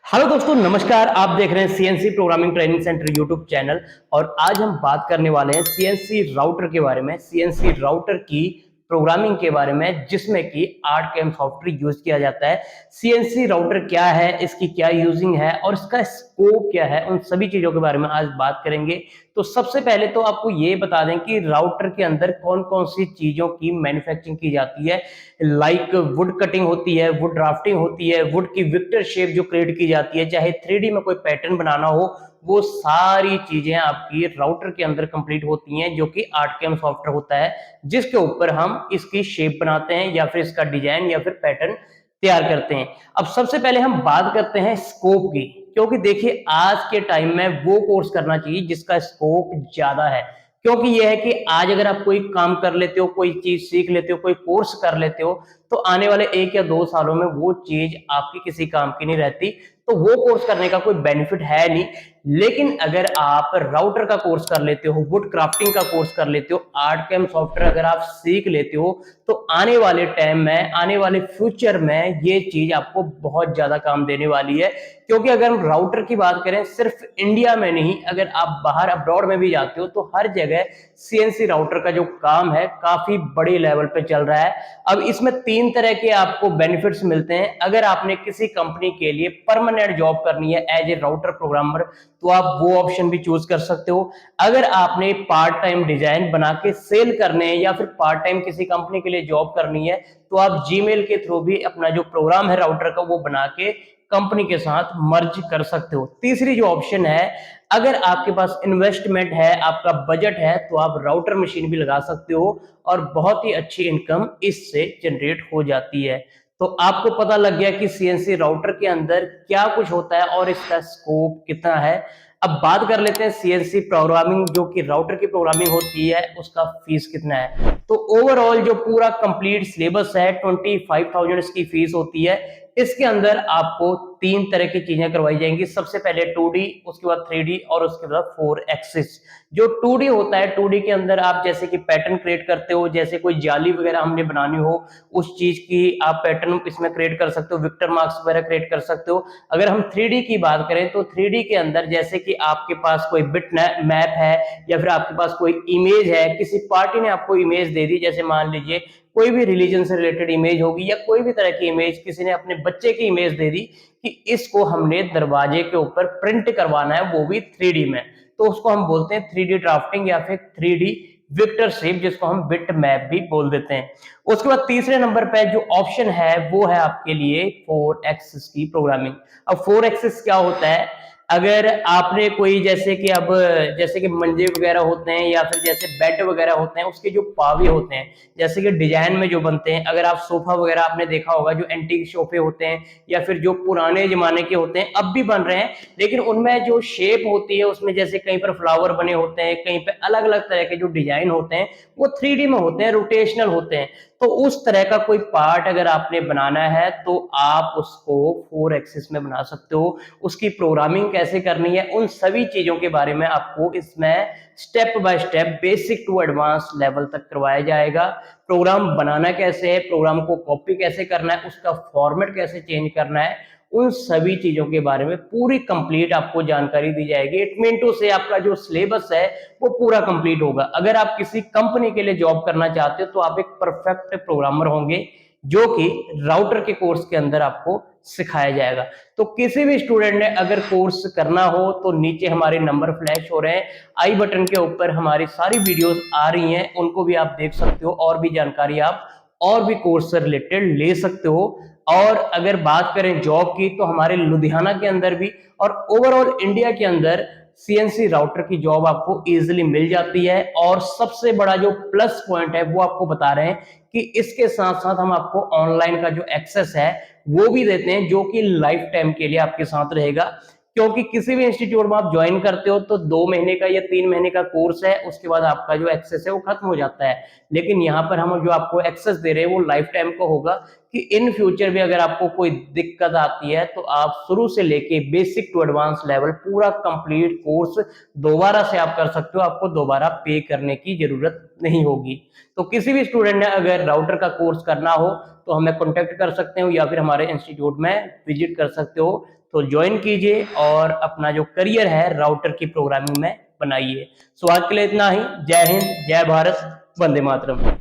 Hello दोस्तों, नमस्कार। आप देख रहे हैं CNC programming training centre YouTube channel. और आज हम बात करने वाले हैं सीएनसी राउटर के बारे में, सीएनसी राउटर की प्रोग्रामिंग के बारे में, जिसमें कि आर्टकैम सॉफ्टवेयर यूज किया जाता है। सीएनसी राउटर क्या है, इसकी क्या यूजिंग है और इसका स्कोप क्या है, उन सभी चीजों के बारे में आज बात करेंगे। तो सबसे पहले तो आपको ये बता दें कि राउटर के अंदर कौन कौन सी चीजों की मैन्युफैक्चरिंग की जाती है। लाइक वुड कटिंग होती है, वुड ड्राफ्टिंग होती है, वुड की विक्टर शेप जो क्रिएट की जाती है, चाहे 3D में कोई पैटर्न बनाना हो, वो सारी चीजें आपकी राउटर के अंदर कंप्लीट होती हैं, जो कि आर्टकैम सॉफ्टवेयर होता है, जिसके ऊपर हम इसकी शेप बनाते हैं या फिर इसका डिजाइन या फिर पैटर्न तैयार करते हैं। अब सबसे पहले हम बात करते हैं स्कोप की, क्योंकि देखिए आज के टाइम में वो कोर्स करना चाहिए जिसका स्कोप ज्यादा है। क्योंकि यह है कि आज अगर आप कोई काम कर लेते हो, कोई चीज सीख लेते हो, कोई कोर्स कर लेते हो, तो आने वाले 1 या 2 सालों में वो चीज आपकी किसी काम की नहीं रहती। तो वो कोर्स करने का कोई बेनिफिट है नहीं। लेकिन अगर आप राउटर का कोर्स कर लेते हो, वुड क्राफ्टिंग का कोर्स कर लेते हो, आर्टकैम सॉफ्टवेयर अगर आप सीख लेते हो, तो आने वाले टाइम में, आने वाले फ्यूचर में ये चीज आपको बहुत ज्यादा काम देने वाली है। क्योंकि अगर हम राउटर की बात करें, सिर्फ इंडिया में नहीं, अगर आप बाहर अब्रॉड में भी जाते हो, तो हर जगह सीएनसी राउटर का जो काम है काफी बड़े लेवल पे चल रहा है। अब इसमें 3 तरह के आपको बेनिफिट्स मिलते हैं। अगर आपने किसी कंपनी के लिए परमानेंट जॉब करनी है एज ए राउटर प्रोग्रामर, तो आप वो ऑप्शन भी चूज कर सकते हो। अगर आपने पार्ट टाइम डिजाइन बना के सेल करने हैं या फिर पार्ट टाइम किसी कंपनी के लिए जॉब करनी है, तो आप जीमेल के थ्रू भी अपना जो प्रोग्राम है राउटर का, वो बना के कंपनी के साथ मर्ज कर सकते हो। तीसरी जो ऑप्शन है, अगर आपके पास इन्वेस्टमेंट है, आपका बजट है, तो आप राउटर मशीन भी लगा सकते हो और बहुत ही अच्छी इनकम इससे जनरेट हो जाती है। तो आपको पता लग गया कि सीएनसी राउटर के अंदर क्या कुछ होता है और इसका स्कोप कितना है। अब बात कर लेते हैं सीएनसी प्रोग्रामिंग, जो कि राउटर की प्रोग्रामिंग होती है, उसका फीस कितना है। तो ओवरऑल जो पूरा कंप्लीट सिलेबस है, 25,000 इसकी फीस होती है। इसके अंदर आपको 3 तरह की चीजें करवाई जाएंगी। सबसे पहले 2D, उसके बाद 3D और उसके बाद 4 एक्सिस। जो 2D होता है, 2D के अंदर आप जैसे कि पैटर्न क्रिएट करते हो, जैसे कोई जाली वगैरह हमने बनानी हो, उस चीज की आप पैटर्न इसमें क्रिएट कर सकते हो, विक्टर मार्क्स वगैरह क्रिएट कर सकते हो। अगर हम 3D की बात करें, तो 3D के अंदर जैसे कि आपके पास कोई बिट मैप है या फिर आपके पास कोई इमेज है, किसी पार्टी ने आपको इमेज दे दी, जैसे मान लीजिए कोई भी रिलीजन से रिलेटेड इमेज होगी या कोई भी तरह की इमेज, किसी ने अपने बच्चे की इमेज दे दी कि इसको हमने दरवाजे के ऊपर प्रिंट करवाना है, वो भी 3D में, तो उसको हम बोलते हैं 3D ड्राफ्टिंग या फिर 3D विक्टर शेप, जिसको हम बिट मैप भी बोल देते हैं। उसके बाद तीसरे नंबर पे जो ऑप्शन है, वो है आपके लिए 4 एक्सिस की प्रोग्रामिंग। अब 4 एक्सिस क्या होता है? अगर आपने कोई जैसे कि अब जैसे कि मंजे वगैरह होते हैं या फिर जैसे बेड वगैरह होते हैं, उसके जो पावे होते हैं, जैसे कि डिजाइन में जो बनते हैं, अगर आप सोफा वगैरह आपने देखा होगा, जो एंटीक सोफे होते हैं या फिर जो पुराने जमाने के होते हैं, अब भी बन रहे हैं, लेकिन उनमें जो शेप होती है, उसमें जैसे कहीं पर फ्लावर बने होते हैं, कहीं पे अलग अलग तरह के जो डिजाइन होते हैं, वो 3D में होते हैं, रोटेशनल होते हैं। तो उस तरह का कोई पार्ट अगर आपने बनाना है, तो आप उसको 4 एक्सिस में बना सकते हो। उसकी प्रोग्रामिंग कैसे करनी है, उन सभी चीजों के बारे में आपको इसमें step by step, basic to advance level तक करवाया जाएगा। प्रोग्राम बनाना कैसे है, प्रोग्राम को कॉपी कैसे करना है, उसका फॉर्मेट कैसे चेंज करना है, उन सभी चीजों के बारे में पूरी कंप्लीट आपको जानकारी दी जाएगी। इट मीन टू से आपका जो सिलेबस है, वो पूरा कंप्लीट होगा। अगर आप किसी कंपनी के लिए जॉब करना चाहते हो, तो आप एक परफेक्ट प्रोग्रामर होंगे, जो कि राउटर के कोर्स के अंदर आपको सिखाया जाएगा। तो किसी भी स्टूडेंट ने अगर कोर्स करना हो, तो नीचे हमारे नंबर फ्लैश हो रहे हैं, आई बटन के ऊपर हमारी सारी वीडियोस आ रही हैं, उनको भी आप देख सकते हो, और भी जानकारी आप और भी कोर्स से रिलेटेड ले सकते हो। और अगर बात करें जॉब की, तो हमारे लुधियाना के अंदर भी और ओवरऑल इंडिया के अंदर सीएनसी राउटर की जॉब आपको इजीली मिल जाती है। और सबसे बड़ा जो प्लस पॉइंट है, वो आपको बता रहे हैं कि इसके साथ साथ हम आपको ऑनलाइन का जो एक्सेस है, वो भी देते हैं, जो कि लाइफ टाइम के लिए आपके साथ रहेगा। क्योंकि किसी भी इंस्टीट्यूट में आप ज्वाइन करते हो, तो 2 महीने का या 3 महीने का कोर्स है, उसके बाद आपका जो एक्सेस है वो खत्म हो जाता है। लेकिन यहाँ पर हम जो आपको एक्सेस दे रहे हैं, वो लाइफ टाइम का होगा, कि इन फ्यूचर भी अगर आपको कोई दिक्कत आती है, तो आप शुरू से लेके बेसिक टू एडवांस लेवल पूरा कंप्लीट कोर्स दोबारा से आप कर सकते हो। आपको दोबारा पे करने की जरूरत नहीं होगी। तो किसी भी स्टूडेंट ने अगर राउटर का कोर्स करना हो, तो हमें कॉन्टेक्ट कर सकते हो या फिर हमारे इंस्टीट्यूट में विजिट कर सकते हो। तो ज्वाइन कीजिए और अपना जो करियर है राउटर की प्रोग्रामिंग में बनाइए। सो आज के लिए इतना ही। जय हिंद, जय भारत, वंदे मातरम।